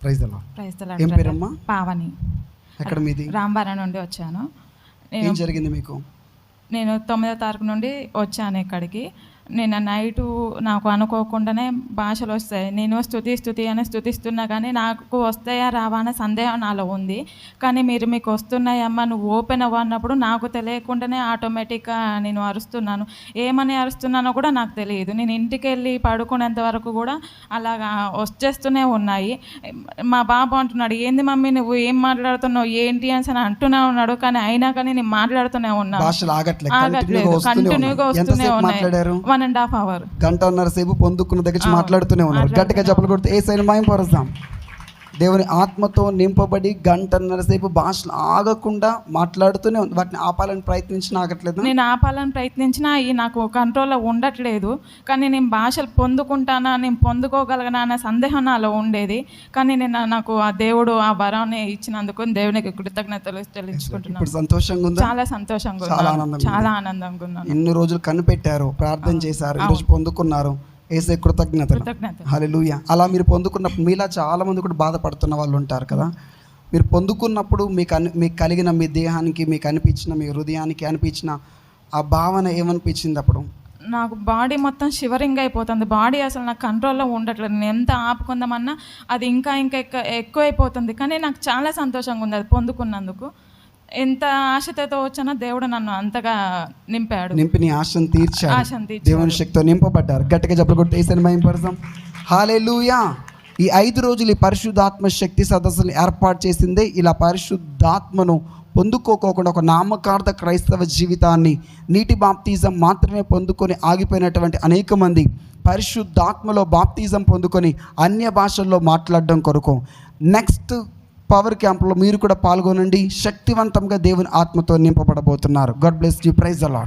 Praise the lord. Praise the ఏం lord. పేరమ్మా? పావని. ఎక్కడ మీది? రాంబారా నుండి వచ్చాను. ఏం జరిగింది మీకు? నేను 9వ తారీఖు నుండి వచ్చాను ఇక్కడికి. నేను నైటు నాకు అనుకోకుండానే భాషలు వస్తాయి. నేను స్తుతి అని స్తుతిస్తున్నా కానీ నాకు వస్తాయా రావా అనే సందేహం నాలో ఉంది. కానీ మీకు వస్తున్నాయమ్మా, నువ్వు ఓపెన్ అవ్వన్నప్పుడు నాకు తెలియకుండానే ఆటోమేటిక్గా నేను అరుస్తున్నాను. ఏమని అరుస్తున్నానో కూడా నాకు తెలియదు. నేను ఇంటికి వెళ్ళి పడుకునేంత వరకు కూడా అలాగా వచ్చేస్తూనే ఉన్నాయి. మా బాబు అంటున్నాడు, ఏంది మమ్మీ నువ్వు ఏం మాట్లాడుతున్నావు, ఏంటి అని అంటూనే ఉన్నాడు. కానీ అయినా కానీ నేను మాట్లాడుతూనే ఉన్నాను. ఆగట్లేదు, కంటిన్యూగా వస్తూనే ఉన్నాయి. 1.5 hours, గంటన్నర సేపు పొందుకున్న దగ్గర మాట్లాడుతూనే ఉన్నారు. గట్టిగా చెప్పలు కొడితే యేసయ్యను మహిమపరుస్తాం. దేవుని ఆత్మతో నింపబడి గంటన్నర సేపు భాషలు ఆగకుండా మాట్లాడుతూనే ఉంది. వాటిని ఆపాలని ప్రయత్నించినా ఆగట్లేదు. నేను ఆపాలని ప్రయత్నించినా నాకు కంట్రోల్లో ఉండట్లేదు. కానీ నేను భాషలు పొందుకుంటానా, నేను పొందుకోగలగనా అనే సందేహం నాలో ఉండేది. కానీ నాకు ఆ దేవుడు ఆ వరాన్ని ఇచ్చినందుకు దేవునికి కృతజ్ఞతలు తెలుసుకుంటున్నాను. ఇప్పుడు సంతోషంగా ఉందా? చాలా సంతోషంగా, చాలా ఆనందంగా ఉన్నాను. ఎన్ని రోజులు కనిపెట్టారు, ప్రార్థన చేశారు, ఈరోజు పొందుకున్నారు. యేసయ్య కృతజ్ఞతలు. హల్లెలూయా. అలా మీరు పొందుకున్నప్పుడు మీలా చాలా మంది కూడా బాధపడుతున్న వాళ్ళు ఉంటారు కదా. మీరు పొందుకున్నప్పుడు మీకు కలిగిన మీ దేహానికి, మీకు అనిపించిన, మీ హృదయానికి అనిపించిన ఆ భావన ఏమనిపించింది? అప్పుడు నాకు బాడీ మొత్తం షివరింగ్ అయిపోతుంది. బాడీ అసలు నాకు కంట్రోల్లో ఉండట్లేదు. నేను ఎంత ఆపుకుందామన్నా అది ఇంకా ఎక్కువైపోతుంది. కానీ నాకు చాలా సంతోషంగా ఉంది అది పొందుకున్నందుకు. ఎంత ఆశతో వచ్చానో దేవుడు నన్ను అంతగా నింపాడు. నీ ఆశను తీర్చాడు. దేవుని శక్తితో నింపబడ్డారు. గట్టిగా చెప్పలు కొట్టి యేసయ్యను మహిమపరుస్తాం. హల్లెలూయా. ఈ 5 రోజులు ఈ పరిశుద్ధాత్మ శక్తి సదస్సులు ఏర్పాటు చేసిందే ఇలా పరిశుద్ధాత్మను పొందుకోకుండా ఒక నామకార్థ క్రైస్తవ జీవితాన్ని, నీటి బాప్తిజం మాత్రమే పొందుకొని ఆగిపోయినటువంటి అనేక మంది పరిశుద్ధాత్మలో బాప్తిజం పొందుకొని అన్య భాషల్లో మాట్లాడడం కొరకు నెక్స్ట్ పవర్ క్యాంప్లో మీరు కూడా పాల్గొనండి. శక్తివంతంగా దేవుని ఆత్మతో నింపబడబోతున్నారు. God bless you. Praise the lord.